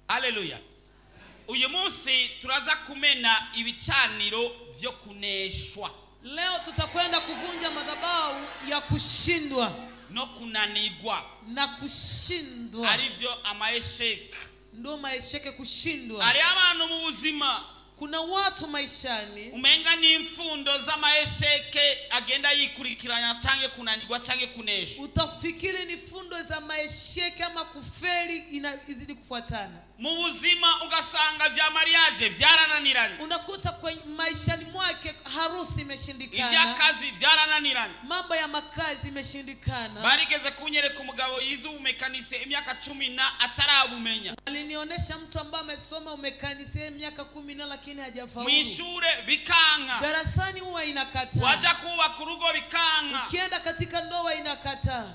Haleluya. Uyu munsi turaza kumena ibicaniro vyo kuneshwa. Leo tutakwenda kuvunja madhabahu ya kushindwa no kunanirwa na kushindwa. Arivyo amaesheke. Ndo maesheke kushindwa. Ari abantu mu buzima. Kuna watu maishani umenga ni imfundo za maesheke agenda yikurikiranya canke kunanirwa canke kuneshwa. Utafikiri ni fundo za maesheke ama kufeli inazidi kufuatana. Mu buzima ugasanga vya mariage vyarananiranye. Unakuta kwa maishani mwake harusi imeshindikana. Ivya kazi vyarananiranye. Mambo ya makazi imeshindikana. Barigeze kunyereka umugabo yize umekanise imyaka 10 atarabumenya. Alinionyesha mtu ambaye amesoma umekanise miaka 10 lakini hajafaulu. Mwishure bikanga. Darasani huwa inakataa. Waja kuba ku rugo bikanga. Ukienda katika ndoa inakataa.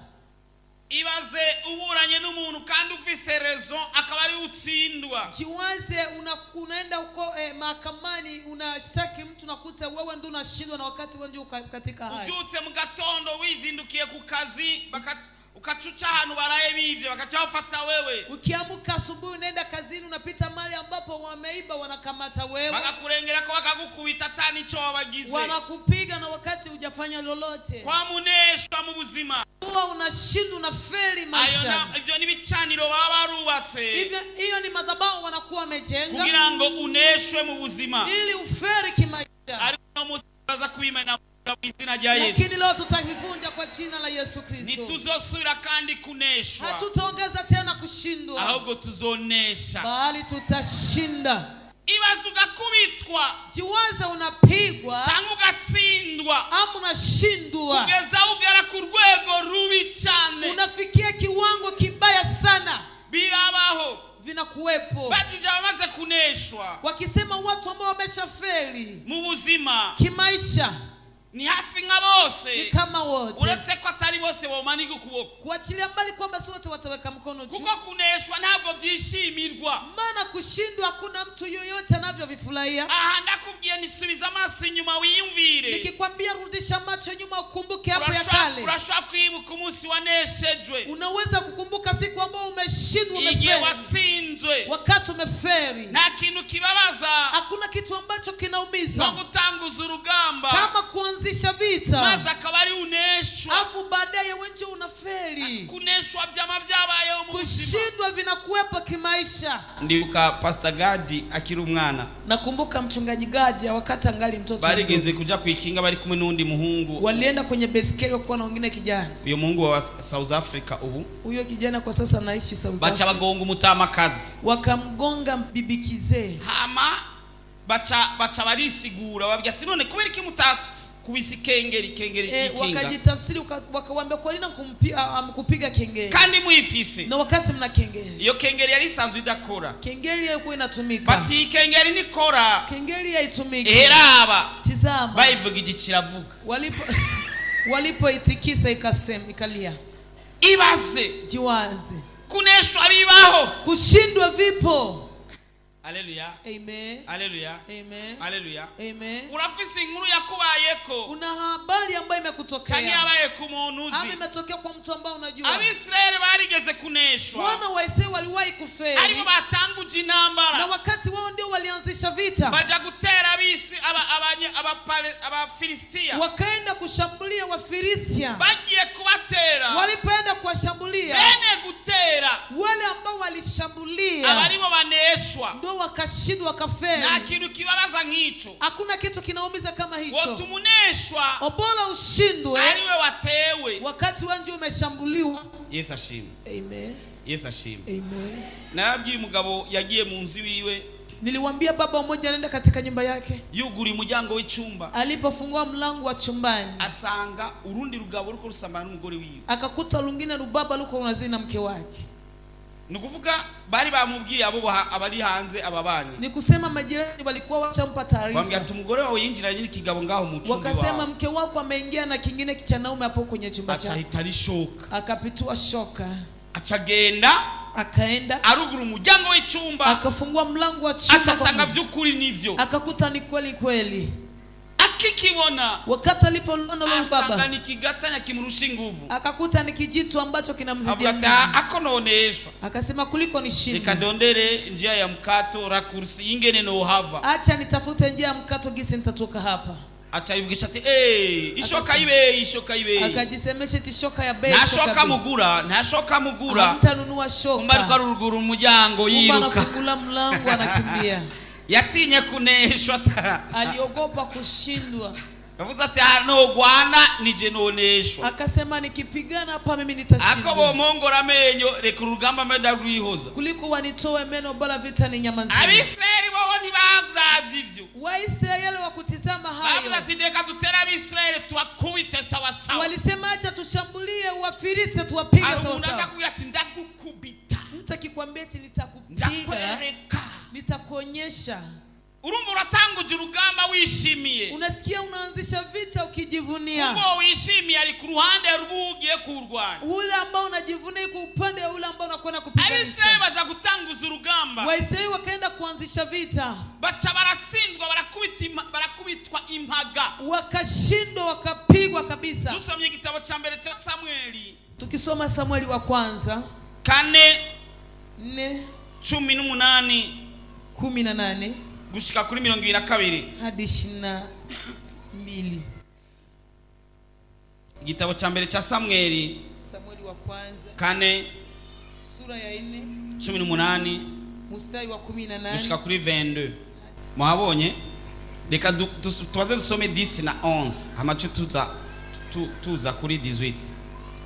Ibaze uburanye n'umuntu kandi ufise rezo akaba ari utsindwa. Jiwaze unaenda huko mahakamani unashtaki mtu nakuta wewe ndio unashindwa na wakati wewe ndio katika hali. Ujutse mu gatondo wizindukiye ku kazi ukachucha hanu baraye bivye bakachafata wewe. Ukiamuka asubuhi unaenda kazini unapita mahali ambapo wameiba wanakamata wewe. Bakakurengera ko bakagukubita tani cyo wabagize. Wanakupiga na wakati hujafanya lolote. Kwa muneshwa mu buzima. Wewe unashindwa na feli maisha. Ivyo ni bicaniro baba barubatse. Hiyo ni madhabahu wanakuwa wamejenga. Kugira ngo uneshwe mu buzima. Ili uferi kimaisha. Ari no musaza kubimena izina rya Yesu. Lakini leo tutavivunja kwa jina la Yesu Kristo. Nituzosubira kandi kuneshwa. Hatutaongeza tena kushindwa. Ahubwo tuzonesha. Bali tutashinda. Ibaze ugakubitwa. Jiwaza unapigwa. Cyangwa ugatsindwa. Ama unashindwa. Ugeza ugera ku rwego rubi cyane. Unafikia kiwango kibaya sana. Birabaho. Vinakuwepo. Bajija bamaze kuneshwa. Wakisema watu ambao wameshafeli mu buzima kimaisha ni hafi nka bose. Ni kama wote. Uretse ko atari bose bomanika ukuboko. Kuachilia mbali kwamba si wote wataweka mkono juu. Kuko kuneshwa ntabwo byishimirwa. Maana kushindwa hakuna mtu yoyote anavyovifurahia. Aha ndakubwiye nisubiza amaso inyuma wiyumvire. Nikikwambia rudisha macho nyuma ukumbuke hapo ya kale. Urashaka kwibuka umunsi waneshejwe. Unaweza kukumbuka siku ambayo umeshindwa umefeli. Igihe watsinzwe. Wakati umefeli. Nta kintu kibabaza. Hakuna kitu ambacho kinaumiza. No gutanguza urugamba. Kama kuanzisha vita. Maza akabari uneshwa. Afu baadaye wenje unafeli. Kuneshwa byama byabayeho mu buzima. Kushindwa vinakuwepo kimaisha. Ndibuka Pastor Gadi akiri umwana. Nakumbuka mchungaji Gadi wakati angali mtoto. Barigeze kuja kwikinga bari kumwe n'undi muhungu. Walienda kwenye beskeli kwa na wengine kijana. Uyo muhungu wa South Africa ubu. Huyo kijana kwa sasa anaishi South Africa. Bacha bagonga umutama kazi. Wakamgonga bibi kizee. Hama bacha barisigura babya ati none kubera iki mutakubise kengeri ikinga. Wakajitafsiri wakawaambia kwa nini kupiga kengeri. Kandi muifise. Na wakati mna kengeri. Iyo kengeri yari sanzwe idakora. Kengeri yako inatumika. Bati kengeri nikora. Kengeri haitumiki. Eraba. Tizama. Baivuga igikiravuga. Walipoitikisa ikalia. Ibaze. Jiwaze. Kuneshwa bibaho. Kushindwa vipo. Haleluya. Amen. Haleluya. Amen. Haleluya. Amen. Urafise inkuru yakubayeko. Una habari ambayo imekutokea. Cyangwa yabaye ku muntu uzi. Ama imetokea kwa mtu ambao unajua. Abisraeli barigeze kuneshwa. Wana wa Israeli waliwahi kufeli. Aribo batanguje intambara. Na wakati wao ndio walianzisha vita. Baja gutera abisi aba Filistia. Wakaenda kushambulia wa Filistia. Bagiye kubatera. Walipoenda kuwashambulia. Bene gutera. Wale ambao walishambulia. Abaribo baneshwa. Ndio wakashindwa wakafeli. Na kitu kibabaza nk'ico. Hakuna kitu kinaumiza kama hicho. Wotumuneshwa. Obola ushindwe. Ariwe watewe. Wakati wanje umeshambuliwa. Yesu ashimwe. Amen. Yesu ashimwe. Amen. Narabwiye umugabo yagiye mu nzu wiwe. Niliwaambia baba mmoja anaenda katika nyumba yake. Yuguri umuryango w'icyumba. Alipofungua mlango wa chumbani. Asanga urundi rugabo ruko rusambana n'umugore wiwe. Akakuta lungine rubaba luko unazina mke wake. Nukuvuga bari bamubwiye abo abari hanze ababanye. Ni kusema majirani walikuwa wachampa taarifa. Wambia ati umugore wawe yinjiranye n'ikigabo ngaho mu chumba. Wakasema mke wako ameingia na kingine kichaume hapo kwenye chumba chake. Atahitari shoka. Akapitua shoka. Acagenda. Akaenda. Aruguru umuryango w'icyumba. Akafungua mlango wa chumba. Acasanga vy'ukuri nivyo. Akakuta ni kweli kweli. akikibona wakati alipoona lolo asanga baba ni kigatanya kimurusha nguvu akakuta ni kijitu ambacho kinamzidia avuga nguvu. akononeshwa Akasema kuliko nishinde, nikadondere njia ya mkato rakursi ingene no hava, acha nitafute njia ya mkato gisi nitatoka hapa. acha ivugisha ati ishoka ibe Akajisemesha ati shoka ya bei, nashoka mugura hamtanunua shoka. kumba ruguru umuryango yiruka, anafungula mlango anakimbia. yatinye kuneshwa tara, aliogopa kushindwa. yavuze ati no gwana nije noneshwa, akasema nikipigana hapa mimi nitashindwa. akobo mongora menyo reka urugamba menda rwihoza, kuliko wanitoe meno bora vita ni nyama nzima. Abisraeli bo ntibagravye ivyo, Waisraeli wakutizama hayo bavuze ati reka dutera Abisraeli tuwakubite sawa sawa, walisema acha tushambulie Wafilisti tuwapige sawa sawa. Akakuya ati ndakukubita, mtu akikwambia eti nitakupiga nitakuonyesha. Urumva uratanguje urugamba wishimiye, unasikia unaanzisha vita ukijivunia. Ubo wishimiye ari ku ruhande rubugiye kurwana, ule ambao unajivunia kwa upande ule ambao unakwenda kupiganisha. Abisraeli baza gutanguza urugamba, Waisraeli wakaenda kuanzisha vita, baca baratsindwa barakubitwa impaga, wakashindwa wakapigwa kabisa. Dusomye igitabo cha mbere cha Samueli, tukisoma Samueli wa kwanza 4:18 gushika kuri 22 hadi 22. Igitabo cha mbere cha Samueli wa kwanza 4 sura ya 4:18 mstari wa 18 gushika kuri 22. Muhabonye? Reka tubaze dusome 10 na 11 hamacho tuza kuri 18.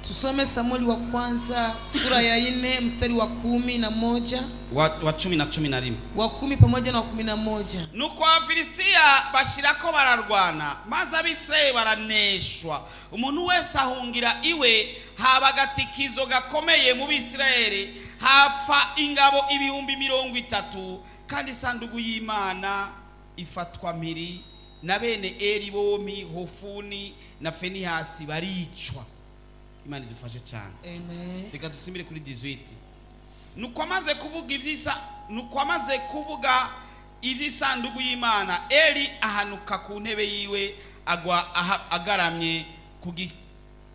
Tusome Samueli wa kwanza sura ya 4 mstari wa 11 wa 10 na 11, wa 10 pamoja na 11. Nuko Abafilisitiya bashirako bararwana, maze Abisraeli baraneshwa, umuntu wese ahungira iwe. Haba gatikizo gakomeye mu Bisraeli, hapfa ingabo 30,000, kandi isanduku y'Imana ifatwa mpiri, na bene Eli bomi Hofuni na Finehasi baricwa. Imana idufashe cyane. Amen. Reka dusimbire kuri 18. Nuko amaze kuvuga ivy'isanduku y'Imana, Eli ahanuka ku ntebe yiwe, agwa agaramye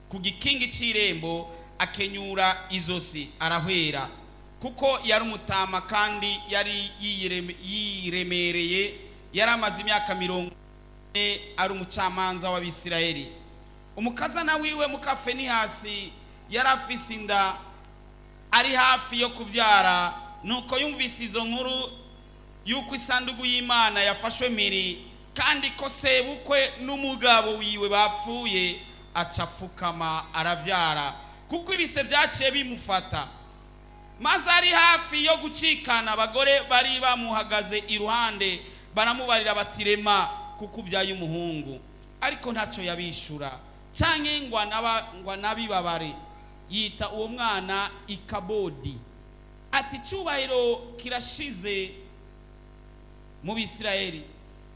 ku gikingi c'irembo, akenyura izosi arahwera, kuko yari umutama kandi yari yiremereye, yari amaze imyaka 40 ari umucamanza w'Abisirayeli. Umukazana wiwe muka Finehasi yari afise inda, ari hafi yo kuvyara. Nuko yumvise izo nkuru yuko isanduku y'Imana yafashwe mpiri, kandi ko sebukwe n'umugabo wiwe bapfuye, acapfukama aravyara, kuko ibise byaciye bimufata. Maze ari hafi yo gucikana, abagore bari bamuhagaze iruhande baramubarira bati rema, kuko uvyaye umuhungu. Ariko ntaco yabishura canke ngwa nabibabare, yita uwo mwana Ikabodi, ati cubahiro kirashize mu Bisirayeli.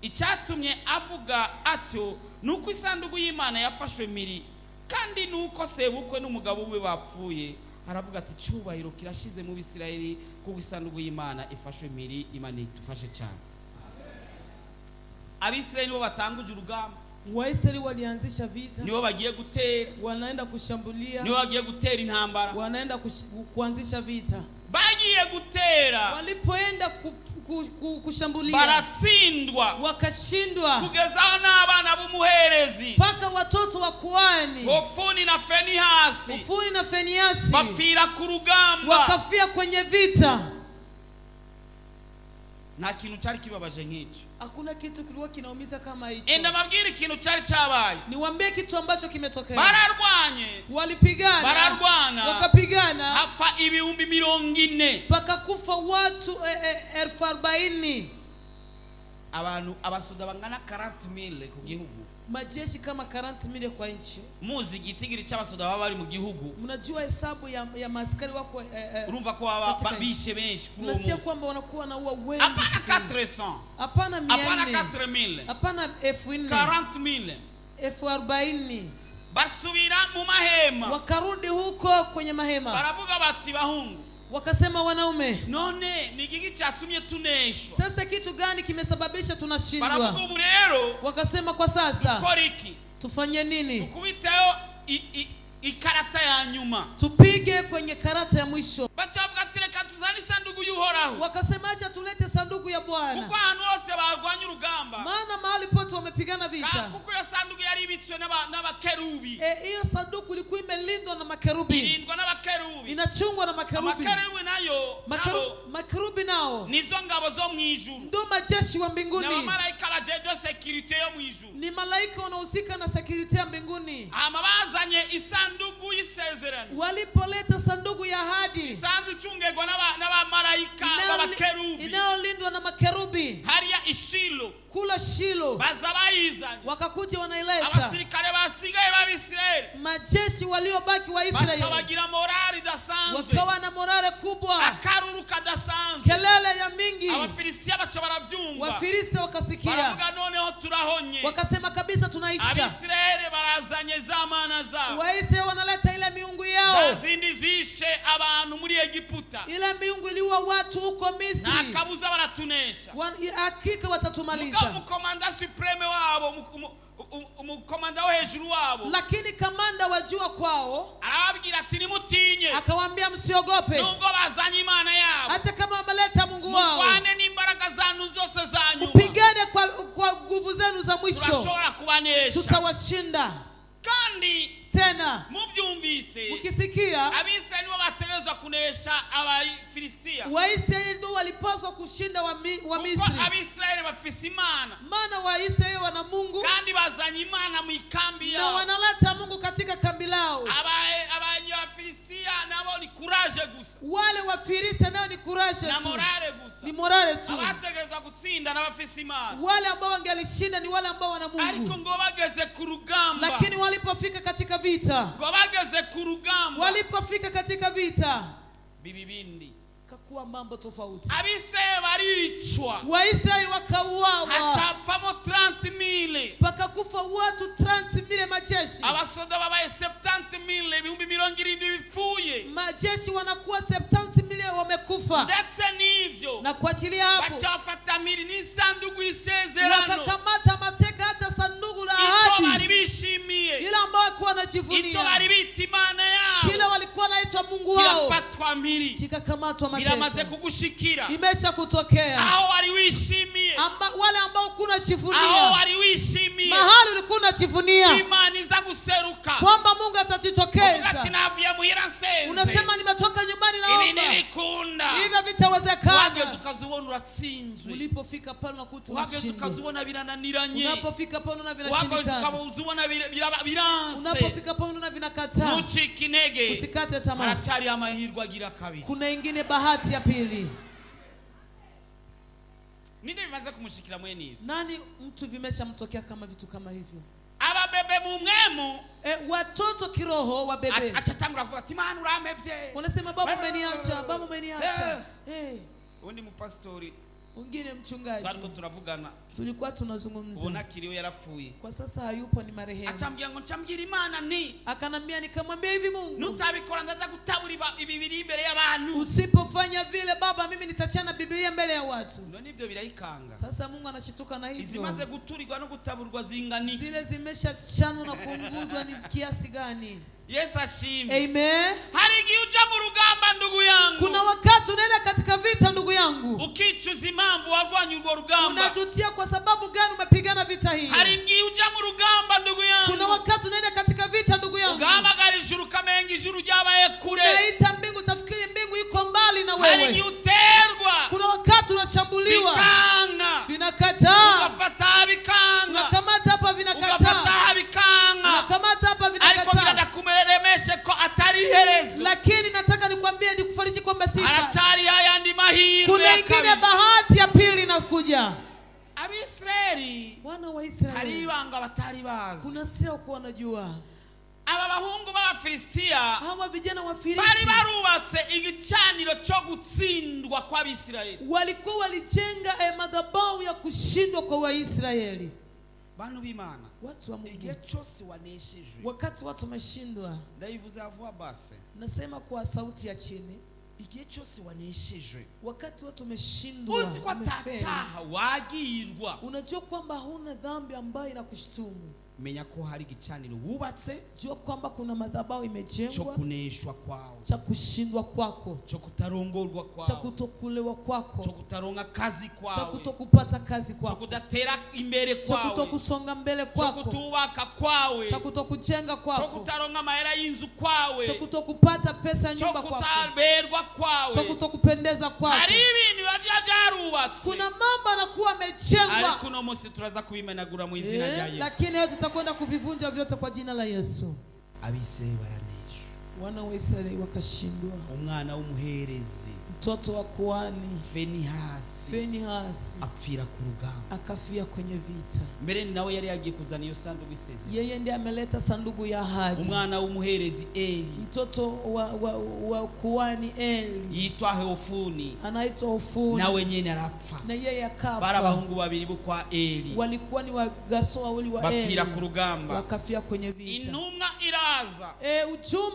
Icyatumye avuga atyo nuko isanduku y'Imana yafashwe mpiri, kandi nuko sebukwe n'umugabo we bapfuye. Aravuga ati cubahiro kirashize mu Bisirayeli, kuko isanduku y'Imana ifashwe mpiri. Imana idufashe cyane. Abisirayeli bo batanguje urugamba, Waisraeli walianzisha vita, nibo bagiye gutera, wanaenda kushambulia, nibo bagiye gutera intambara, wanaenda kuanzisha vita. bagiye gutera, walipoenda kushambulia baratsindwa, wakashindwa, kugezaho n'abana b'umuherezi, paka watoto wa kuhani Hofuni na Finehasi bapfira ku rugamba, wakafia kwenye vita. Nta kintu cyari kibabaje nk'icyo. Hakuna kitu kilikuwa kinaumiza kama hicho. Enda mabwire ikintu cyari cyabaye. Niwaambie kitu ambacho kimetokea. Bararwanye, walipigana, wakapigana, hapfa 40,000, pakakufa watu 40,000. Abantu abasoda bangana 40,000 ku gihugu. Majeshi kama 40,000 kwa nchi. Muzi igitigiri cy'abasoda baba bari mu gihugu. Mnajua hesabu ya maaskari wako urumva ko babishe benshi kuri uwo munsi. Mnasikia kwamba wanakuwa na uwa wengi. Hapana 400. Hapana 400. Hapana 4,000. Hapana 4,000. 40,000. 40,000. Basubira mu mahema. Wakarudi huko kwenye mahema. Baravuga bati bahungu, Wakasema wanaume, none ni giki cyatumye tuneshwa? sasa kitu gani kimesababisha tunashindwa? Baravuga ubu rero Wakasema kwa sasa dukora iki? tufanye nini? Tukubiteho ikarata ya nyuma, tupige kwenye karata ya mwisho. bacavuga ati reka tuzane isanduku y'Uhoraho. Wakasema acha tulete sanduku ya Bwana, kuko ahantu hose barwanya urugamba, maana mahali pote wamepigana vita. kuko iyo sanduku yari ibitswe n'abakerubi. Hiyo sanduku ilikuwa imelindwa na makerubi, irindwa n'abakerubi, inachungwa na makerubi. Makerubi nayo makerubi nao nizo ngabo zo mwijuru, ndio majeshi wa mbinguni, na malaika bajeje security yo mwijuru, ni malaika wanaohusika na security ya mbinguni. Amabazanye isanduku y'isezerano, walipoleta sanduku ya ahadi, sanzi chungegwa n'abamalaika b'abakerubi, inayolindwa na makerubi, hariya ishilo, kula Shilo, baza bayizanye, wakakuja wanaileta. abasirikare basigaye b'Abisirayeli, majeshi waliobaki wa Israeli, bakabagira morali dasanzwe, wakawa na morale kubwa, akaruru kadasanzwe, kelele ya mingi. Abafilistia bacha baravyumva, Wafilisti wakasikia, baravuga noneho turahonye, wakasema kabisa tunaisha. Abisirayeli barazanye za mana zao, Waisraeli wanaleta ile miungu yao, zindi zishe abantu muri Egiputa, ile miungu iliua watu huko Misri, na kabuza baratunesha, hakika watatumaliza. Mukomanda supreme wabo, umukomanda wo hejuru wabo, lakini kamanda wa juu kwao arababwira ati nimutinye, akawaambia msiogope, nubwo bazanye imana yao, hata kama wameleta Mungu wao, mukwane n'imbaraga zanu zose za nyuma, mpigane kwa nguvu zenu za mwisho, turashobora kubanesha, tutawashinda. kandi tena mubyumvise, ukisikia Abisirayeli nibo bategerezwa kunesha Abafilistia, Waisraeli ndio walipaswa kushinda wa Misri, kuko Abisirayeli bafise imana, maana Waisraeli wana Mungu, kandi bazanye imana mu ikambi na yao, wanaleta Mungu katika kambi lao. Abafilistia nabo ni courage gusa, wale Wafilisti nao ni courage na tu, morale gusa, ni morale tu. abategerezwa gutsinda n'abafise imana, wale ambao wangelishinda ni wale ambao wana Mungu. ariko ngo bageze ku rugamba, lakini walipofika katika vita, ngo bageze ku rugamba, walipofika katika vita, bibibindi kakuwa mambo tofauti. Abisirayeli baricwa, Waisraeli wakauawa, hacapfamo 30,000, pakakufa watu 30,000 majeshi. abasoda babaye 70,000, ibihumbi 70 bipfuye, majeshi wanakuwa 70,000 wamekufa. ndetse n'ivyo na kuachilia hapo, bacafata miri n'isanduku y'isezerano, wakakamata mateka hata sanduku la icyo bari ahadi, bishimiye, ile ambao walikuwa icyo wanajivunia, bari bita imana yao, kile walikuwa naitwa Mungu wao, kirafatwa miri, kikakamatwa biramaze mateka. kugushikira, Imesha kutokea. aho wari wishimiye, wale ambao kuna aho jivunia, wari wishimiye, mahali ulikuwa unajivunia imana iza guseruka, kwamba Mungu atajitokeza, ati navuye muhira nsenze, unasema nimetoka nyumbani ibi naomba, ntibikunda, hivyo vitawezekana. wageze ukazibona uratsinzwe, ulipofika pale unakuta wageze unashindwa, ukazibona birananiranye, unapofika pale unaona wageze vinashindikana, ukazibona biranse, unapofika pale unaona vinakataa. ntucike intege, Usikate tamaa, haracari amahirwe agira kabiri. kuna ingine bahati ya pili. Ninde bimaze kumushikira mwene ivyo? Nani mtu vimeshamtokea kama vitu kama hivyo? Ababebe mu mwemu, watoto kiroho wa bebe achatangura kuvuga ati Mana uramevye, unasema baba umeniacha, baba umeniacha. undi mupastori Ungine mchungaji twariko turavugana, tulikuwa tunazungumza, ubona kiriyo yarapfuye, kwa sasa hayupo, ni marehemu. acambia ngo ncambira Imana ni, akanambia nikamwambia hivi, Mungu nutabikora ndaza gutabura ibibiri imbere y'abantu, usipofanya vile baba, mimi nitachana Biblia mbele ya watu. ndio nivyo birayikanga. Sasa Mungu anashituka na hivyo, Izimaze guturirwa no gutaburwa zinganiki, zile zimeshachanwa na kuunguzwa ni kiasi gani? Yesu ashimwe. Amen. Hari igihe uja mu rugamba ndugu yangu, kuna wakati unaenda katika vita ndugu yangu, ukicuza impamvu warwanya urwo rugamba, unajutia kwa sababu gani umepigana vita hii. hari igihe uja mu rugamba ndugu yangu, kuna wakati unaenda katika vita ndugu yangu, ugahamagara ijuru kamenga ijuru ryabaye kure, unaita mbingu tafikiri mbingu iko mbali na hari wewe. igihe uterwa, kuna wakati unashambuliwa, bikanga, vinakataa, ugafata bikanga, unakamata hapa vinakataa, ugafata bikanga, unakamata hapa ariko vinakataa. ngenda kumeremeshe ko atari iherezo, Lakini nataka nikwambie, nikufariji kwamba si haracari yayandi mahirwe, kuna ingine bahati ya pili inakuja. Abisirayeli Wana wa hari Israeli ibanga batari bazi, kuna siri uko wanajua. aba bahungu b'Abafilistia Hawa vijana wa bari Filisti barubatse igicaniro cyo gutsindwa kw'Abisirayeli, walikuwa walijenga madhabahu ya kushindwa kwa Waisraeli. bantu b'Imana, Watu wa Mungu, igihe cyose waneshejwe, wakati watu wameshindwa, ndayivuze avuga base, nasema kwa sauti ya chini, igihe cyose waneshejwe, wakati watu wameshindwa, uzi ko atacaha wagirwa, unajua kwamba huna dhambi ambayo inakushtumu, menya ko hari gicaniro wubatse, jua kwamba kuna madhabahu cyo imejengwa kuneshwa kwawe, cha kushindwa kwako, cyo kutarongorwa cha kwawe, kutokulewa cyo kwako, kutaronka kazi cha kwawe, kutokupata kazi cyo kwako, kudatera imbere cha kwawe, kutokusonga mbele cyo kwako, kutubaka kwawe, cha kutokujenga cyo kwako, kutaronka amahera y'inzu kwawe, cha kutokupata pesa cyo nyumba kwako, kutaberwa cha kwawe. kutokupendeza kwako. Hari ibintu biba byarubatse, Kuna mambo anakuwa amejengwa, ariko uno munsi turaza kubimenagura mu izina rya Yesu. lakini leo tutakwenda kuvivunja vyote kwa jina la Yesu. Abisirayeli baranesha, Wana wa Israeli wakashindwa. umwana w'umuherezi Mtoto wa kuhani Finehasi apfira ku rugamba, akafia kwenye vita. mbere nawe yari yagiye kuzana iyo sanduku y'isezerano. Yeye ndiye ameleta sanduku ya ahadi. Umwana w'umuherezi Eli, Mtoto wa kuhani Eli yitwa Hofuni, anaitwa Hofuni, nawe nyene arapfa. na yeye akafa. Bara abahungu babiri bo kwa Eli Walikuwa ni wagaso wawili wa Eli, bapfira ku rugamba, wakafia kwenye vita. intumwa iraza,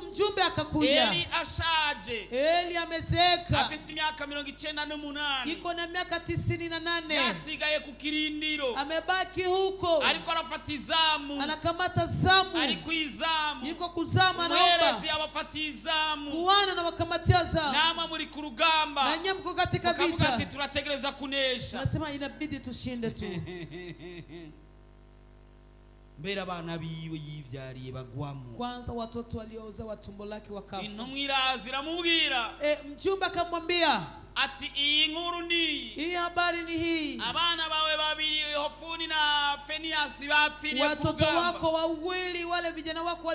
Mjumbe akakuja. Eli ashaje, Eli amezeeka, afise imyaka 98, iko na miaka 98, yasigaye ku kirindiro, amebaki huko, ariko arafata izamu, anakamata zamu, ari kwizamu, yuko kuzama, umuherezi naomba abafata izamu, kuwana na wakamatia zamu, nama muri ku rugamba, na nyinyi mko katika mukavuga ati vita, turategereza kunesha. nasema inabidi tushinde tu. mbere abana biwe yivyariye bagwamo, Kwanza watoto waliozaa wa tumbo lake wakafa. intumwa iraza iramubwira, Mjumbe akamwambia, ati iyi nkuru ni hii habari ni hii, abana bawe babiri Hofuni na Finehasi bapfiriye ku watoto rugamba. wako wawili, wale vijana wako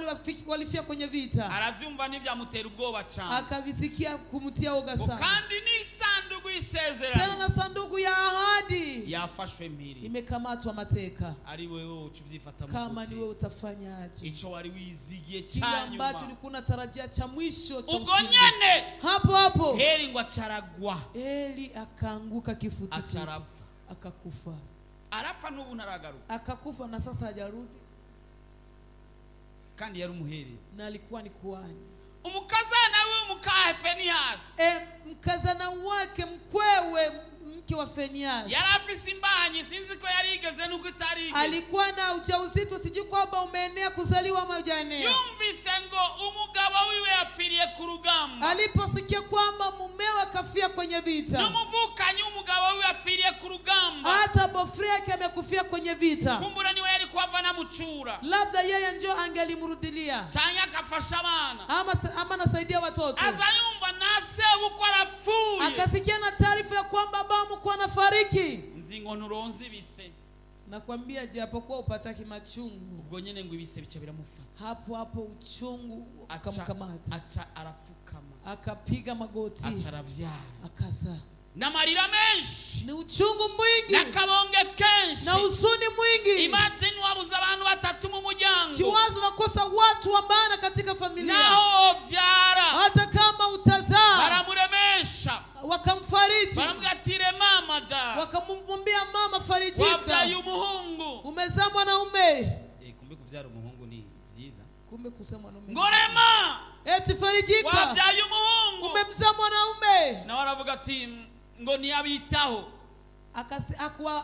walifia kwenye vita. Aravyumva n'ivyamutera ubwoba cyane, Akavisikia kumtia oga sana. kandi n'isanduku Tena y'isezerano na sanduku ya ahadi yafashwe mpiri. imekamatwa mateka. Ari wewe ucuvyifata Kama ni wewe mukuti, utafanyaje? ico wari wizigiye Kile cyanyuma, ambacho ulikuwa unatarajia cha mwisho cha ubwo ushindi. nyene Hapo hapo heri ngo acaragwa, Eli akaanguka kifudifudi, acarapfa. akakufa. Arapfa n'ubu ntaragaruka, Akakufa na sasa hajarudi, kandi yari umuherezi. na alikuwa ni kuhani. Umukazana we mukahe Finehasi Mkazana wake mkwewe, mke wa Finehasi, yari afise imbanyi, sinzi ko yari igeze nuko itarigeze. alikuwa na ujauzito, sijui kwamba umeenea kuzaliwa ama hujaenea. Yumvise ngo umugabo wiwe yapfiriye ku rugamba, Aliposikia kwamba mumewe akafia kwenye vita, n'umuvukanyi w'umugabo wiwe yapfiriye ku rugamba, hata bofre yake amekufia kwenye vita, kumbura niwe yari kuhava namucura, labda yeye ndio angelimrudilia canke akafasha abana, ama anasaidia watoto. aza yumva nase uko arapfuye, Akasikia na taarifa ya kwamba baba mkuu anafariki. nzingo nturonze ibise. Nakwambia japokuwa upataki machungu, Ubwo nyene ngo ibise bice biramufata, hapo hapo uchungu ukamkamata, aca arapfukama, akapiga magoti, aca aravyara, akasa. n'amarira menshi, Ni uchungu mwingi n'akabonge kenshi. na usuni mwingi. Imagine wabuze abantu batatu mu muryango, Chiwazo nakosa watu wa maana katika familia, naho vyara hata kama utazaa. baramuremesha, Wakamfariji, baramubwira ati mama da, wakamwambia mama, wabyaye farijika, umuhungu. umezaa mwanaume. Kumbe kuvyara umuhungu ni vyiza. Kumbe kuzaa mwanaume, Ngorema, eti farijika, wabyaye umuhungu. umemzaa mwanaume. Na waravuga ati ngo ntiyabitaho,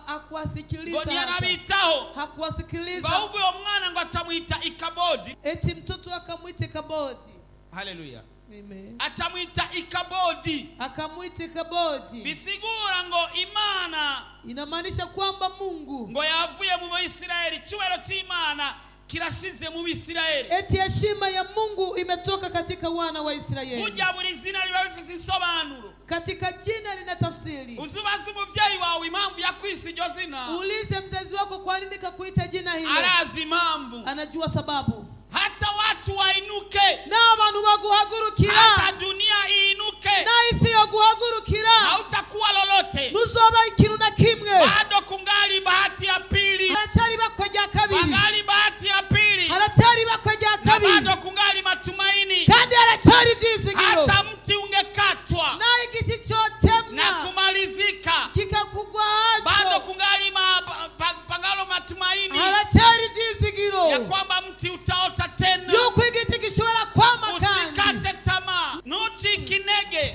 Hakuwasikiliza, ngo ntiyabitaho, hakuwasikiliza. ahubwo uyo mwana ngo acamwita Ikabodi. Eti mtoto akamwita Ikabodi. Haleluya. Amen. Acamwita Ikabodi, Akamwita Ikabodi, bisigura ngo Imana inamaanisha kwamba Mungu, ngo yavuye mu Bisirayeli, cyubero cy'Imana kirashize mu Bisirayeli. eti heshima ya Mungu imetoka katika wana wa Israeli. Burya buri zina riba bifise insobanuro. Katika jina lina tafsiri. Uzubaze umuvyeyi wawe impamvu yakwise iryo zina, Uulize mzazi wako kwa nini kakuita jina hilo. arazi impamvu. Anajua sababu. Hata watu wainuke, Na abantu baguhagurukira, hata dunia iinuke, na isi yo guhagurukira, hautakuwa lolote, nuzoba ikintu na kimwe. bado kungali bahati ya pili, Haracari bakwe rya kabiri, kungali bahati ya pili, haracari bakwe rya na kabiri, bado kungali matumaini. kandi haracari ivyizigiro. Hata mti ungekatwa Na igiti na chotemwa kumalizika, kikakugwa bado hacho, kungali pangalo matumaini haracari ivyizigiro ya kwamba mti utaota tena. yuko igiti gishobora kwama kandi. Usikate tamaa, nucike intege.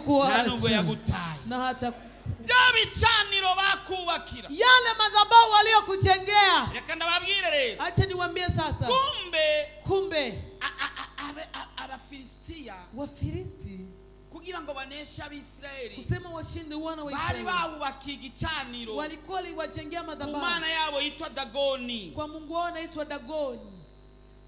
kukuacha. nubwo yagutaye. Na hata bya bicaniro bakubakira, yale madhabahu waliyokujengea. reka ndababwire rero, Acha niwaambie sasa. Kumbe Abafilistia, Wafilisti, kugira ngo baneshe Abisirayeli, kusema washinde wana wa bari Israeli, babubakiye igicaniro walikuwa wajengea madhabahu Imana yabo yitwa Dagoni. kwa Mungu wao anaitwa Dagoni.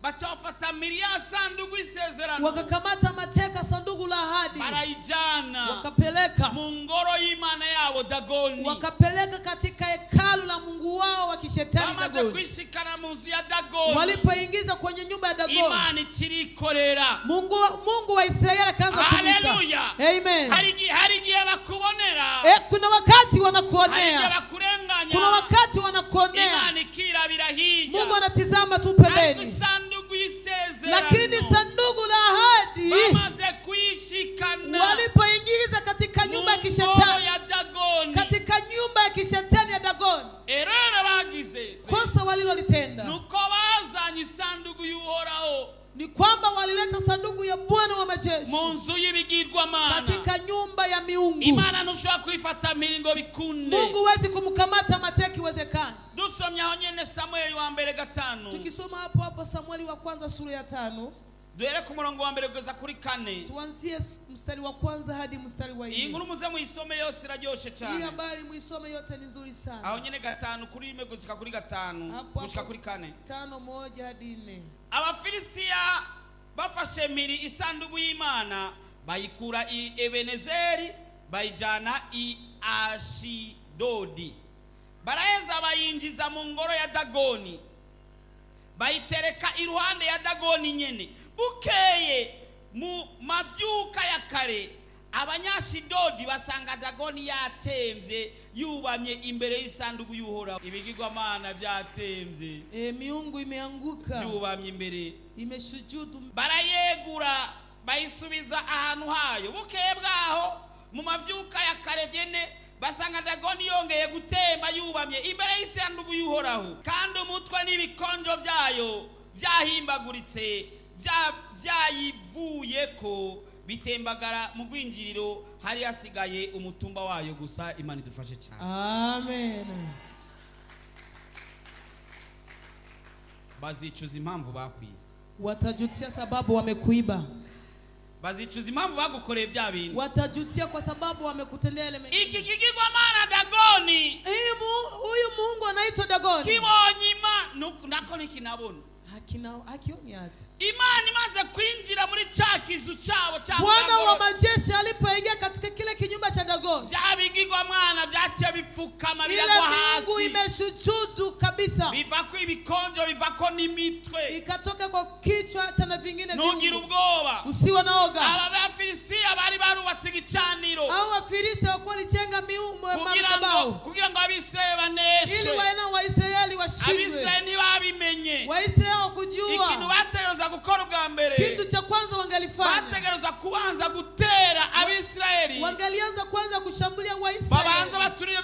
Bachafata Miriya sanduku isezerano, Wakakamata mateka sanduku la ahadi, barayijana wakapeleka mu ngoro y'Imana yabo Dagoni, wakapeleka katika hekalu la Mungu wao wa kishetani bamaze Dagoni. kwishikana mu nzu ya Dagoni, Walipoingiza kwenye nyumba ya Dagoni, Imana ikirikorera. Mungu wa Israeli akaanza kutumika. Haleluya. Amen. Hari igihe bakubonera, Kuna wakati hari igihe wanakuonea, bakurenganya, kuna wakati wanakuonea. Imana ikirabira hirya, Mungu anatizama tu pembeni, sanduku y'isezerano, lakini sanduku la ahadi bamaze kwishikana walipoingiza katika nyumba ya kishetani, ya Dagoni, katika nyumba ya kishetani ya Dagoni, erero bagize kosa walilolitenda nuko bazanye sanduku y'Uhoraho ni kwamba walileta sanduku ya Bwana wa majeshi mu nzu y'ibigirwamana, katika nyumba ya miungu. Imana ntushobora kwifata miringo bikunde. Mungu huwezi kumkamata mateki wezekana. Dusomye aho nyene Samueli wa mbere 5, Tukisoma hapo Samueli wa kwanza sura ya 5, duhere ku murongo wa mbere kugeza kuri 4. tuanzie mstari wa kwanza hadi mstari wa 4. Iyi nkuru muze muisome yose iraryoshe Hii cyane. habari muisome yote ni nzuri sana. Aho nyene 5 kuri 1 gushika kuri 5 gushika kuri 4. 5:1 hadi 4. Abafilistia bafashe Miri isanduku y'Imana, bayikura i Ebenezeri, bayijana i Ashidodi, baraheza bayinjiza mu ngoro ya Dagoni, bayitereka iruhande ya Dagoni nyene. Bukeye mu mavyuka ya kare, Abanyashidodi basanga Dagoni yatemvye yubamye imbere y'isanduku y'Uhoraho. Ibigirwamana byatemvye, Miungu imeanguka, yubamye imbere, imeshujudu. barayegura bayisubiza ahantu hayo. Bukeye bwaho mu mavyuka ya kare nyene basanga Dagoni yongeye gutemba yubamye imbere y'isanduku y'Uhoraho, kandi umutwe n'ibikonjo byayo byahimbaguritse byayivuyeko, bitembagara mu rwinjiriro, hari hasigaye umutumba wayo gusa. Imana idufashe cyane. Amen. Bazicuza impamvu bakwize, Watajutia sababu wamekuiba. bazicuza impamvu bagukoreye bya bintu. Watajutia kwa sababu wamekutendea ile mengi. Iki kigirwamana Dagoni, Huyu Mungu anaitwa Dagoni, kibonyima nako nikinabona hakioni hata. Imana imaze kwinjira muri cya kizu cyabo cya Bwana wa majeshi alipoingia katika kile kinyumba cha Dagoni, byabigirwamana byaciye bipfukama ile biragwa Mungu hasi, imeshujudu kabisa, bivako ibikonjo, bivako n'imitwe, ikatoka kwa kichwa tena vingine nugira viungo. ubwoba. Usiwe na oga. Aba Bafilistia bari barubatse igicaniro Hao Wafilisti walikuwa walichenga madhabahu kugira ngo Abisirayeli baneshe, ili wana wa Israeli washindwe. Abisirayeli ntibabimenye. Waisraeli wakujua Ikintu bategereza gukora ubwa mbere, kitu cha kwanza wangalifanya, bategereza kubanza gutera Abisirayeli, wangalianza kwanza kushambulia babanza Waisraeli, baturire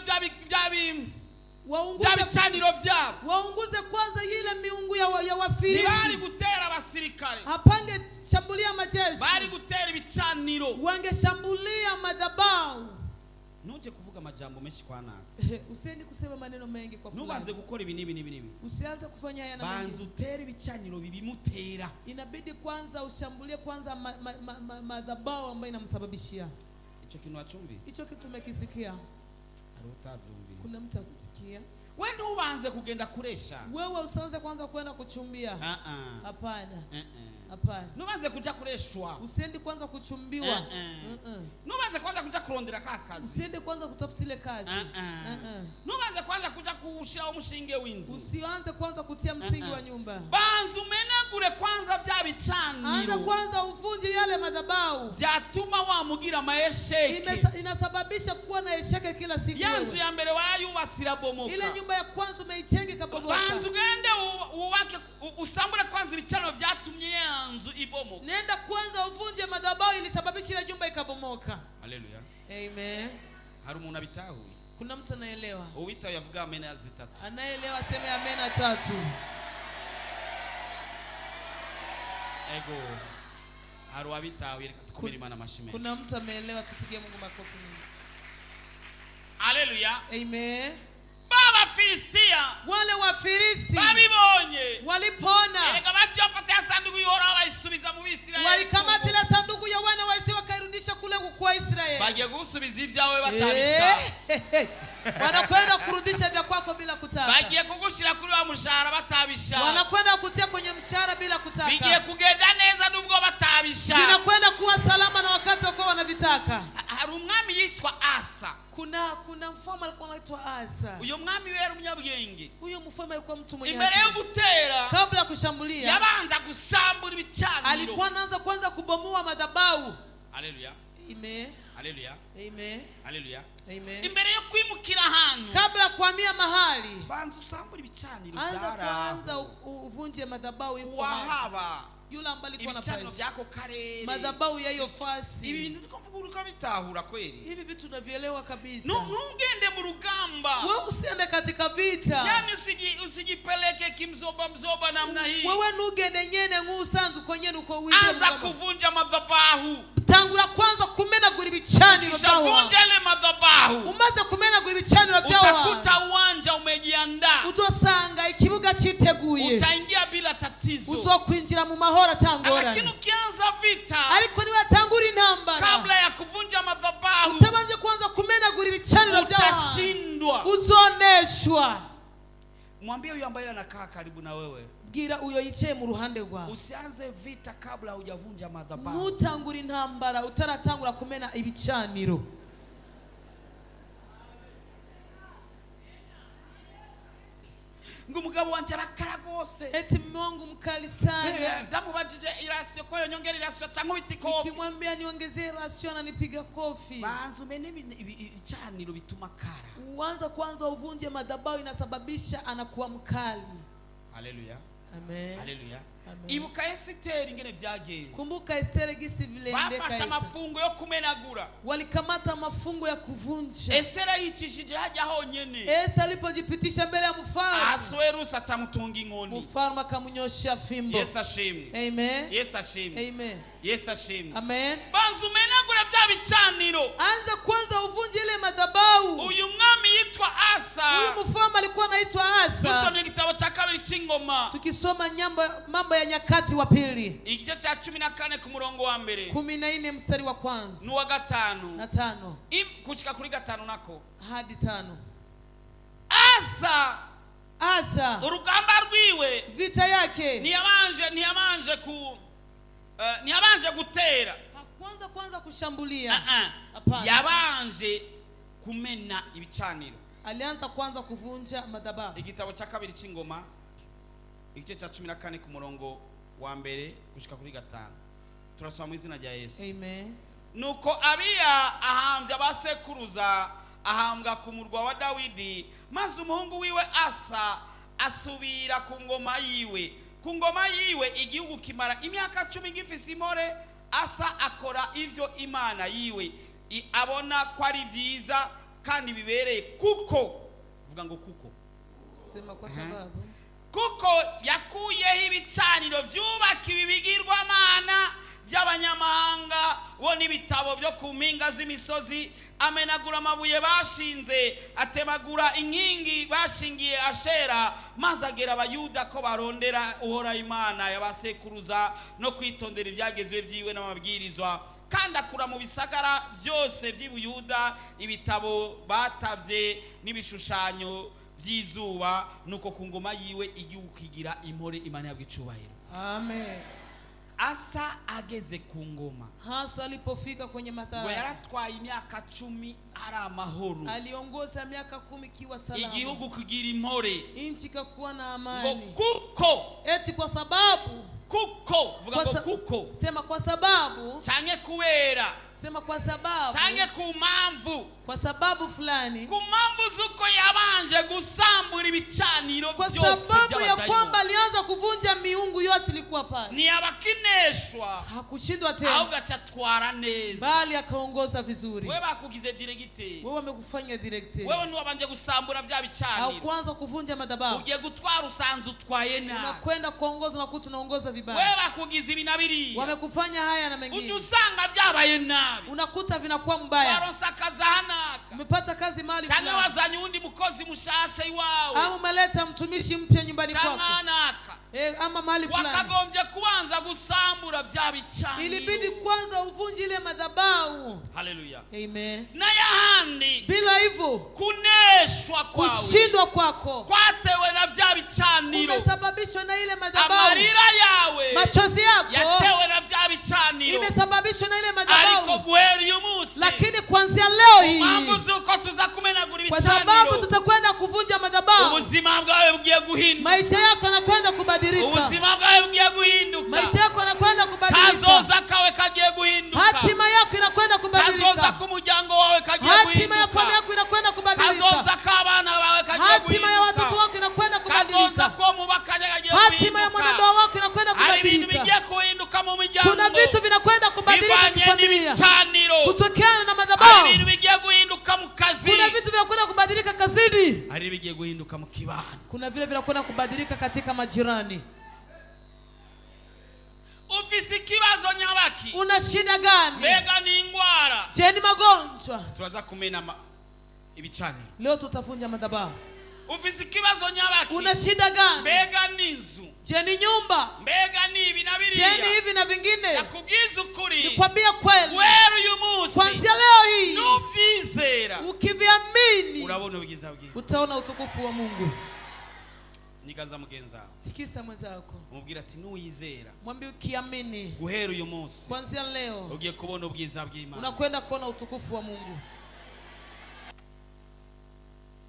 waunguze bicaniro byabo. waunguze kwanza ile miungu ya Wafilisti. Ntibari gutera abasirikare, Hapange shambulia majeshi, bari gutera ibicaniro. wangeshambulia madhabahu. Nuje kuvuga amajambo menshi kwa nawe, Usiende kusema maneno mengi kwa nubanze fulani. gukora ibi nibi, Usianze kufanya haya na banza mengi. utere ibicaniro bibimutera. Inabidi kwanza ushambulie kwanza madhabahu ambayo inamsababishia. Ico kintu wacumvise, Hicho kitu tumekisikia. ari utavyumvise. Kuna mtu akusikia. Wewe ubanze kugenda kuresha, Wewe usianze kwanza kwenda kuchumbia. Hapana. Hapana. Nubanze kuja kureshwa, Usiende kwanza kuchumbiwa. nubanze kwanza kuja kurondera kakazi, Usiende kwanza kutafuta ile kazi. nubanze kwanza kuja kushira umushinge w'inzu, Usianze kwanza kutia msingi wa nyumba. banza umenagure kwanza bya Anza bicaniro kwanza uvunje yale madhabahu. byatuma wamugira amayesheke. Inasababisha kuwa na esheke kila siku. Yanzu ya mbere warayubatse irabomoka, Ile nyumba ya kwanza umeijenga ikabomoka. banza ugende ubake usambure kwanza ibicaniro byatumye yanzu ibomoka. Nenda kwanza uvunje madhabahu ilisababisha ile nyumba ikabomoka. Haleluya. Amen. Hari umuntu abitahuye? Kuna mtu anaelewa? Uwitaye yavuga amen ya zitatu. Anaelewa sema amen 3. Ego. hari wabitawe reka tukumira Imana amashimwe. Kuna mtu ameelewa, tupigie Mungu makofi mengi. Haleluya. Amen. Baba Filistia Wale wa Filisti babibonye walipona, erega bacyafatira sanduku y'Uhoraho bayisubiza mu Bisirayeli, walikamatira sanduku ya wana wa Israeli wakairudisha kule kwa Israeli. bagiye gusubiza ibyawe batabisha, wanakwenda kurudisha vya kwako bila kutaka, bagiye kugushira kuri wa mushahara batabisha, wanakwenda kutia kwenye mshahara bila kutaka, bigiye kugenda neza nubwo batabisha, vinakwenda kuwa salama na wakati wako wanavitaka. Hari umwami yitwa Asa. Kuna mfalme alikuwa anaitwa Asa. Uyo mwami wera umunyabwenge. Huyo mfalme alikuwa mtu mwenye imbere yo gutera, kabla ya kushambulia, yabanza gusambura ibicaniro, alikuwa anaanza kwanza kubomoa madhabahu. Haleluya. Amen. Haleluya. Amen. Haleluya. Amen. Imbere yo kwimukira ahantu, kabla kuhamia mahali, banza usambura ibicaniro anza uvunje madhabahu yuko wahaba yule ambaye alikuwa anapaishi byako karere, madhabahu ya hiyo fasi. Ibintu tukavuga bitahura kweli, hivi vitu tunavielewa kabisa. Ntugende mu rugamba, wewe usiende katika vita, yani usijipeleke kimzoba namna hii. Wewe ntugende nyene ngusanzu konyene uko wije, anza kuvunja madhabahu, tangura kwanza kumenagura ibicaniro byaho, ushavunja ile madhabahu, umaze kumenagura ibicaniro byaho, utakuta uwanja umejiandaa, utosanga ikibuga cyiteguye, utaingia bila tatizo, uzokwinjira mu mahoro tangora. Lakini ukianza vita, ariko niwe tangura intambara, kabla ya kuvunja madhabahu, utabanje kwanza kumenagura ibicaniro byaho, utashindwa, uzoneshwa. Mwambie huyo ambaye anakaa karibu na wewe, bwira uyo yicaye mu ruhande rwa, usianze vita kabla hujavunja madhabahu, ntutangura intambara utaratangura kumena ibicaniro. ngumugabo wanje arakara gose, eti Mungu mkali sana, ndamubajije irasiyo ko yonyongera irasiyo cyangwa bitikofi, nikimwambia niongezee rasio ananipiga kofi. banzu mene ibicaniro bituma kara, uanza kwanza uvunje madhabahu, inasababisha anakuwa mkali. Haleluya. Amen. Haleluya. Amen. Ibuka Esiteri ingene byagenze, kumbuka Esteri gisi vile ndeka, bafasha mafungo yo kumenagura, walikamata mafungo ya kuvunja. Esteri yicishije haja honyene, Esteri alipojipitisha mbele ya mfalme, Ahasuwerusi atamutunga inkoni, mfalme akamnyoshia fimbo. Yesu ashimwe. Amen. Yesu ashimwe. Amen. Yesu ashimwe. Amen. banzu menagura bya bicaniro, anza kwanza uvunje ile madhabahu. uyu mwami yitwa Asa, huyu mfalme alikuwa anaitwa Asa. dusomye igitabo cya kabiri cy'ingoma, tukisoma mambo ya nyakati wa pili, igice cya 14 ku murongo wa mbere 14 mstari wa kwanza n'uwa gatanu na 5 kushika kuri gatanu nako hadi 5. Asa urugamba rwiwe, vita yake ntiyabanje gutera, kwanza kushambulia, hapana, yabanje kumena ibicaniro, alianza kwanza kuvunja madhabahu. igitabo cya kabiri cy'ingoma igice cya 14 ku murongo wa mbere gushika kuri gatanu, turasoma mu izina rya Yesu. Amen. nuko Abiya ahambya abasekuruza, ahambwa ku murwa wa Dawidi, maze umuhungu wiwe Asa asubira ku ngoma yiwe. Ku ngoma yiwe igihugu kimara imyaka 10 gifise imore. Asa akora ivyo Imana yiwe abona ko ari vyiza kandi bibereye, kuko vuga ngo kuko sema kwa sababu kuko yakuyeho ibicaniro byubakiwe ibigirwamana by'abanyamahanga bo n'ibitabo byo ku mpinga z'imisozi, amenagura amabuye bashinze, atemagura inkingi bashingiye Ashera, maze agera abayuda ko barondera uhora Imana y'abasekuruza no kwitondera ibyagezwe byiwe n'amabwirizwa, kandi akura mu bisagara byose by'Ubuyuda ibitabo batavye n'ibishushanyo by'izuba. Nuko ku ngoma yiwe igihugu kigira impore, Imana yabwicubahiro. Amen. Asa ageze ku ngoma, Asa alipofika kwenye mathayo, yaratwaye imyaka 10 ari amahoro, aliongoza miaka 10 kiwa salama, igihugu kugira impore, inchi kakuwa na amani. kuko eti kwa sababu, kuko vuga ngo kuko, sema kwa sababu, canke kubera, sema kwa sababu, canke ku mpamvu, kwa sababu fulani, ku mpamvu zuko yabanje gusambura ibicaniro kwa byose sababu ya kwamba by'abadayimoni. alianza kuvunja miungu yote ilikuwa pale. Ni abakineshwa Hakushindwa tena, ahubwo acatwara neza. bali akaongoza vizuri. Wewe bakugize diregiteri, Wewe amekufanya director, wewe ntiwabanje gusambura bya bicaniro, haukuanza kuvunja madhabahu, ugiye gutwara usanze utwaye nabi. unakwenda kuongoza na kutu naongoza Wewe vibaya. bakugize ibinabiri, Wamekufanya haya na uje mengine, usanga byabaye nabi. unakuta vinakuwa mbaya. Waronse akazi hanaka, Umepata kazi mahali cyangwa fulani, wazanye undi mukozi mushasha iwawe, au umeleta mtumishi mpya nyumbani cyangwa kwako, hanaka, ama mahali fulani, wakagombye kubanza gusambura bya bicaniro. ilibidi kwanza uvunje ile madhabahu. Haleluya. Amen. N'ayahandi Bila hivyo kuneshwa kwawe kushindwa kwako kwatewe na bya bicaniro. umesababishwa na ile madhabahu. Amarira yawe Machozi yako yatewe na bya bicaniro. imesababishwa na ile Ariko madhabahu. guhera uyu munsi, Lakini kuanzia leo hii, mpamvu zuko tuza kumenagura kwa sababu ibicaniro, tutakwenda kuvunja madhabahu, ubuzima bwawe bugiye guhinduka. maisha yako yanakwenda kubadilika. Ubuzima bwawe bugiye guhinduka. Maisha yako yanakwenda kubadilika. Kazoza kawe kagiye guhinduka. Hatima yako inakwenda Kazoza kubadilika. k'umuryango wawe kagiye Hatima ya familia guhinduka. yako inakwenda kubadilika. Kazoza k'abana bawe kagiye Hatima ya watoto guhinduka. wako inakwenda Kazoza kubadilika. ko mubakanya kagiye Hatima ya guhinduka. mwanandoa wako inakwenda Hari ibintu kubadilika. bigiye guhinduka mu miryango. Kuna vitu vinakwenda kubadilika Bivanye kifamilia n'ibicaniro. kutokana na Hari madhabahu. ibintu bigiye guhinduka mu kazi. Kuna vitu vinakwenda kubadilika kazini. Hari ibigiye guhinduka mu kibano. Kuna vile vinakwenda kubadilika katika majirani. Ufise ikibazo nyabaki. Una shida gani? Mbega ni ingwara. Je, ni magonjwa? Turaza kumena ibicaniro. Leo tutavunja madhabahu. Ufise ikibazo nyabaki. Una shida gani? Mbega ni inzu. Je, ni nyumba? Mbega ni ibi na Je, biriya. ni hivi na vingine? Yakubwiza ukuri. Nikwambia kweli, Wewe uyu munsi kuanzia leo hii nuvyizera ukiviamini urabona ubwiza bwiwe. utaona utukufu wa Mungu. Nikaza mugenza wawe Tikisa mwenzako, umubwira ati nuyizera mwambie ukiamini, guhera uyu munsi kuanzia leo ugiye kubona ubwiza bw'Imana. unakwenda kuona utukufu wa Mungu.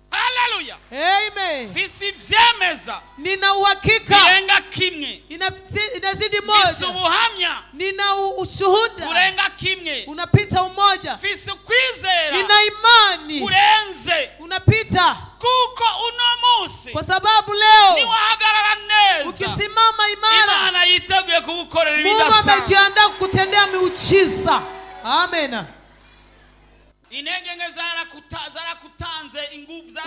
Haleluya. Amen. Fisi vyemeza Nina uhakika birenga kimwe. inazidi Fisi moja. ubuhamya Nina ushuhuda burenga kimwe. unapita umoja. Fisi kwizera Nina imani kurenze unapita, kuko uno munsi kwa sababu leo niwahagarara neza ukisimama imara, Imana yiteguye kugukorera Mungu ibidasanzwe. amejiandaa kukutendea miujiza. Amen. Intege nke zarakutanze inguvu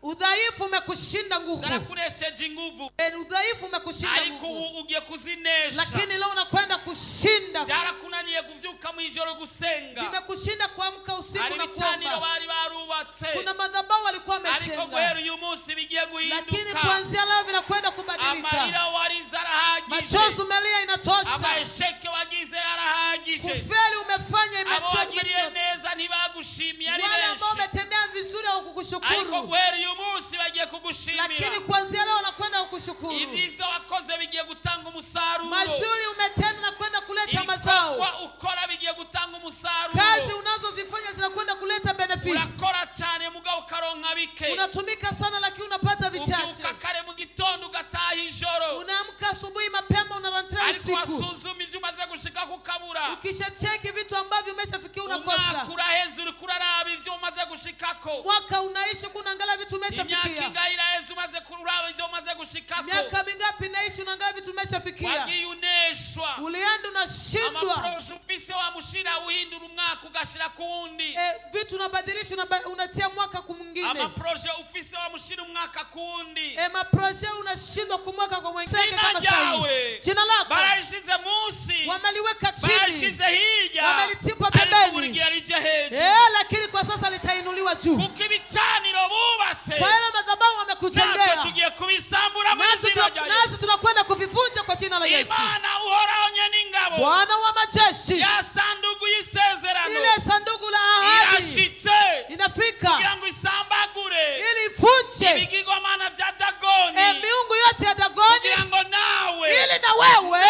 Udhaifu umekushinda nguvu. zarakuresheje inguvu, Udhaifu umekushinda ariko nguvu. ubu ugiye kuzinesha. Lakini leo unakwenda kushinda. Byarakunaniye kuvyuka mu ijoro gusenga. Vimekushinda kuamka usiku Hari na ibicaniro kuomba. bari barubatse, Kuna madhabahu walikuwa ariko wamechenga. guhera uyu munsi bigiye Lakini guhinduka. kuanzia leo vinakwenda kubadilika. Amarira warize arahagije, Machozi umelia inatosha. amasheke wagize arahagije. Kufeli umefanya Abo imetosha. wagiriye neza ntibagushimiye ari Wale ambao benshi, umetendea vizuri au ariko kukushukuru. guhera uyu munsi bagiye kugushimira. Lakini kuanzia leo wanakwenda kukushukuru. Ibyiza wakoze bigiye gutanga umusaruro. Mazuri umetenda na kwenda kuleta mazao. Ibikorwa ukora bigiye gutanga umusaruro. Kazi unazozifanya zinakwenda kuleta benefits. Urakora cyane mugabo ukaronka bike. Unatumika sana lakini unapata vichache. Ubyuka kare mu gitondo ugataha ijoro, Unaamka asubuhi mapema unarantira ariko usiku. wasuzuma ibyo umaze gushika kukabura. Ukisha cheki vitu ambavyo umeshafikia unakosa. Umwaka uraheze uriko uraraba ibyo umaze gushikako. Mwaka unaishi kunaangalia vitu Imyaka umeshafikia. ingahe iraheze umaze kuraba ibyo umaze gushikako. Miaka mingapi naishi unaangalia vitu umeshafikia. Wagiye uneshwa. Ulienda unashindwa. Amaproshe ufise wamushira uhindura umwaka ugashira ku wundi. Vitu unabadilisha unatia mwaka kumwingine. Amaproshe ufise wamushira umwaka ku wundi. Maproshe unashindwa kumwaka kwa mwingine kama Jina sasa. ryawe Jina lako bararishize munsi, wameliweka chini. bararishize hirya, Wamelitipa ariko pembeni. burigira rije hejuru. Lakini kwa sasa litainuliwa juu. Kuko ibicaniro bubatse Kwa yale madhabahu natwe wamekujengea. tugiye kubisambura mu izina rya Yesu. Nasi tunakwenda kuvivunja kwa jina la Yesu. Imana uhoraho nyene ingabo, Bwana wa majeshi, ya sanduku y'isezerano ile sanduku la ahadi irashitse inafika kugira ngo isambagure ili ivunje ibigirwamana vya Dagoni, miungu yote ya Dagoni, kugira ngo nawe ili na wewe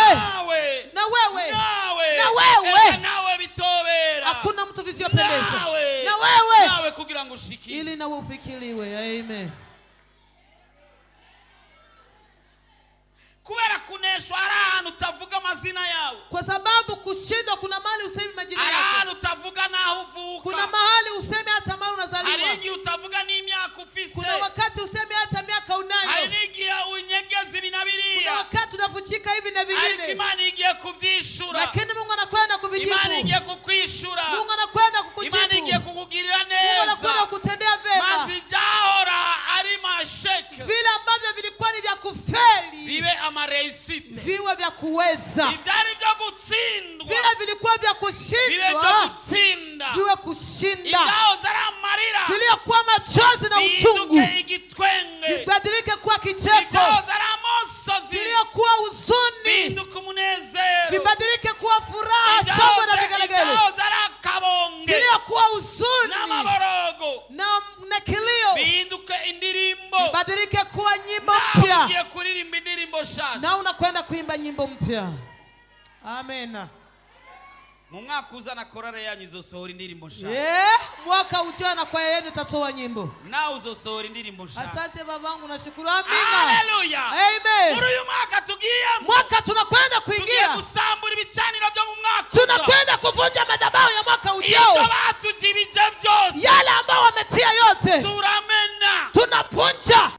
nawe bitobera, hakuna mtu visiyopendeza, nawe kugira ngo ushikire, ili nawe ufikiriwe. Amen. kubera kuneshwa hari ahantu utavuga amazina yawe, kwa sababu kushindwa kuna mahali usemi majina hari yako, ahantu utavuga naho uvuka, kuna mahali usemi hata mahali unazaliwa, hari igihe utavuga n'imyaka ufise, kuna wakati usemi hata miaka igiye kuvyishura, lakini Mungu anakwenda kuvijibu. Imana igiye kukwishura, Mungu anakwenda kukujibu. Imana igiye kukugirira Mungu neza. anakwenda kukutendea vema. Mazi jahora ari masheke, Vile ambavyo vilikuwa ni vya kufeli bibe amareisite, viwe vya kuweza. ivyari vyo gutsindwa Vile vilikuwa vya bibe kushindwa vyo gutsinda, viwe kushinda. ibyaho zaramarira Viliokuwa machozi na uchungu bihinduke igitwenge, vibadilike kuwa ibyaho kicheko. zaramosozi Viliokuwa huzuni bihinduke umunezero, vibadilike kuwa furaha, somo na vigelegele. ibyaho zarakabonge Viliokuwa huzuni n'amaborogo na kilio bihinduke indirimbo. vibadilike kuwa nyimbo Nawe mpya, ugiye kuririmba indirimbo nshasha. na unakwenda kuimba nyimbo mpya. Amen. Mu mwaka uza na korale yanyu izosohora indirimbo nshasha. Mwaka ujao na kwaya yenu itatoa nyimbo. Nawe uzosohora indirimbo nshasha. Asante babangu, nashukuru. Amina. Haleluya. Amen. Muri uyu mwaka tugiyemo, Mwaka tunakwenda tugiye kuingia, gusambura ibicaniro byo mu mwaka uza. tunakwenda kuvunja madhabahu ya mwaka Ibyo ujao. batugirije byose Yale ambao wametia yote turamena. tunavunja.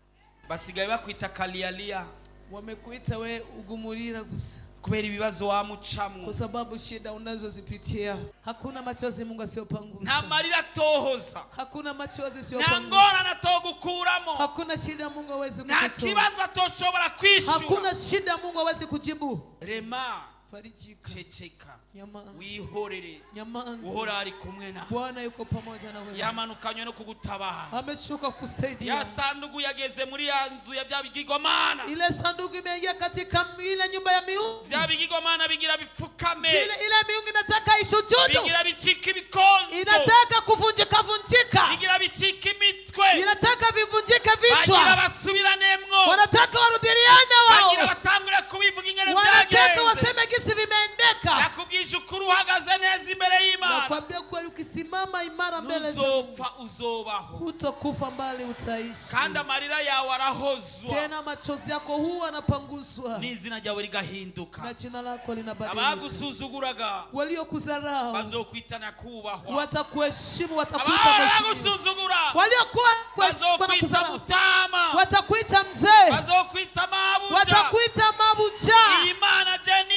Basigaye bakwita kalialia Wamekuita we ugumurira gusa kubera ibibazo wamucamwo, kwa sababu shida unazozipitia. Hakuna machozi Mungu asiyopangusa. nta marira atohoza, Hakuna machozi nta asiyopangusa. ngorane atogukuramo, Hakuna shida Mungu hawezi nta kukutoa. kibazo atoshobora kwishura. Hakuna shida Mungu hawezi kujibu. Rema, Farijika, ceceka, nyamaza, wihorere, nyamaza. uhora ari kumwe nawe. Bwana yuko pamoja na wewe. Yamanukanywe no kugutabara. Ameshuka kusaidia. Ya sanduku yageze muri ya nzu ya bya bigirwamana. Ile sanduku imeingia katika ile nyumba ya miungu. Bya bigirwamana bigira bipfukame, Ile miungu inataka isujudu. bigira bicika ibikondo, Inataka kuvunjika vunjika. bigira bicika imitwe, Inataka vivunjike bagira vichwa. basubiranemwo, Wanataka warudiliane bagira wao. batangure kubivuga ingene Wanataka byagenze. waseme gisi vimeendeka. Nakubwije ukuri uhagaze neza imbere y'Imana, Nakwambia kweli, ukisimama imara mbele za Mungu uzopfa uzobaho, utakufa mbali, utaishi. kandi amarira yawe arahozwa, Tena machozi yako huwa yanapanguzwa n'izina ryawe rigahinduka. na jina lako linabadilika. Abagusuzuguraga Waliokudharau bazokwitana kubahwa, watakuheshimu, watakuita mheshimiwa. abagusuzugura Waliokuwa bazokwita wanakudharau mutama, watakuita mzee, bazokwita mabuja. watakuita mabuja. Iyi Mana jeni,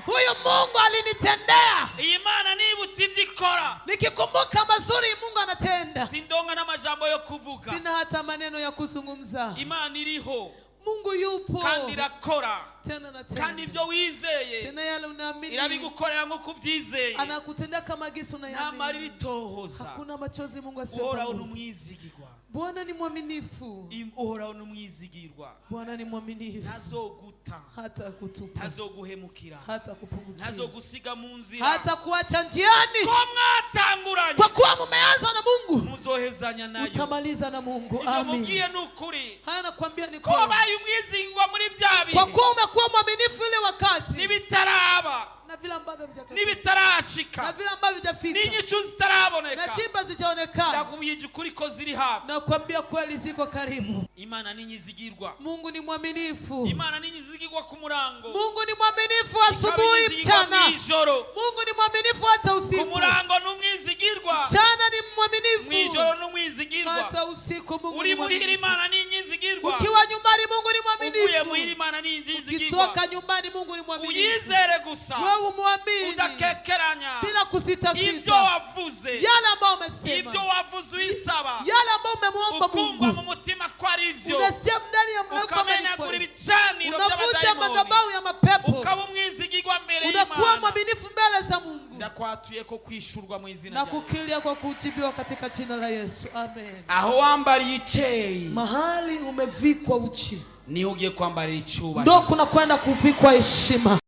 Huyu Mungu alinitendea. iyi Mana nibutse ibyo ikora, Nikikumbuka mazuri Mungu anatenda, sindonga n'amajambo yo kuvuga. sina hata maneno ya kuzungumza. Imana iriho Mungu yupo kandi irakora, tena na kandi tena. ibyo wizeye Tena yale unaamini irabigukorera nk'uko ubyizeye. anakutendea kama gisi Nta marira unayaamini. itohoza, Hakuna machozi Mungu uhoraho asiyopangusa. n'umwizigirwa, Bwana ni mwaminifu. uhoraho n'umwizigirwa, Bwana ni mwaminifu, ntazoguta, hata kutupa, ntazoguhemukira, hata kupungukia, ntazogusiga mu nzira. hata kuacha njiani. Ko mwatanguranye Kwa kuwa mumeanza na Mungu, muzohezanya nayo. utamaliza na Mungu. Ibyo Amen. mubwiye ni ukuri, Haya nakwambia ni ko kweli. wabaye umwizigirwa muri bya Kwa bihe kuwa umekuwa mwaminifu ile wakati n'ibitaraba, na vile ambavyo havijatokea, na n'ibitarashika, vile ambavyo havijafika, n'inyishu na zitaraboneka, chimba zijaonekana. ndakubwije ukuri ko ziri hafi. Nakwambia kweli ziko karibu. Imana ninyizigirwa, Mungu ni mwaminifu. Imana ninyizigirwa ku murango, Mungu ni mwaminifu asubuhi, ikabizigirwa mchana. mw'ijoro. Mungu ni mwaminifu hata Ku usiku. murango n'umwizigirwa, Mchana ni mwaminifu, mw'ijoro n'umwizigirwa. hata usiku Mungu ni Uri muhira mwaminifu. Imana ninyizigirwa, Ukiwa nyumbani Mungu ni uvuye mwaminifu. muhira Imana ninyizigirwa. Ukitoka nyumbani Mungu ni mwaminifu. Uyizere gusa, Wewe umwamini udakekeranya bila kusita ibyo sita. wavuze, Yale ambayo umesema, ibyo wavuze uyisaba, yale ambayo umemwomba ukumva mu Mungu, mutima ko ari ibyo, unasikia ndani ya moyo kama ni ukamenagura kweli. ibicaniro Unavunja by'abadayimoni, madhabahu ya mapepo, ukaba umwizigirwa mbere unakuwa y'Imana. mwaminifu mbele za Mungu, Ndakwatuye ko kwishurwa mu izina na ryawe. kukilia kwa kujibiwa katika jina la Yesu. Amen. Aho wambariye icyeyi Mahali umevikwa uchi niho ugiye kwambarira icyubahiro. ndo kuna kwenda kuvikwa heshima.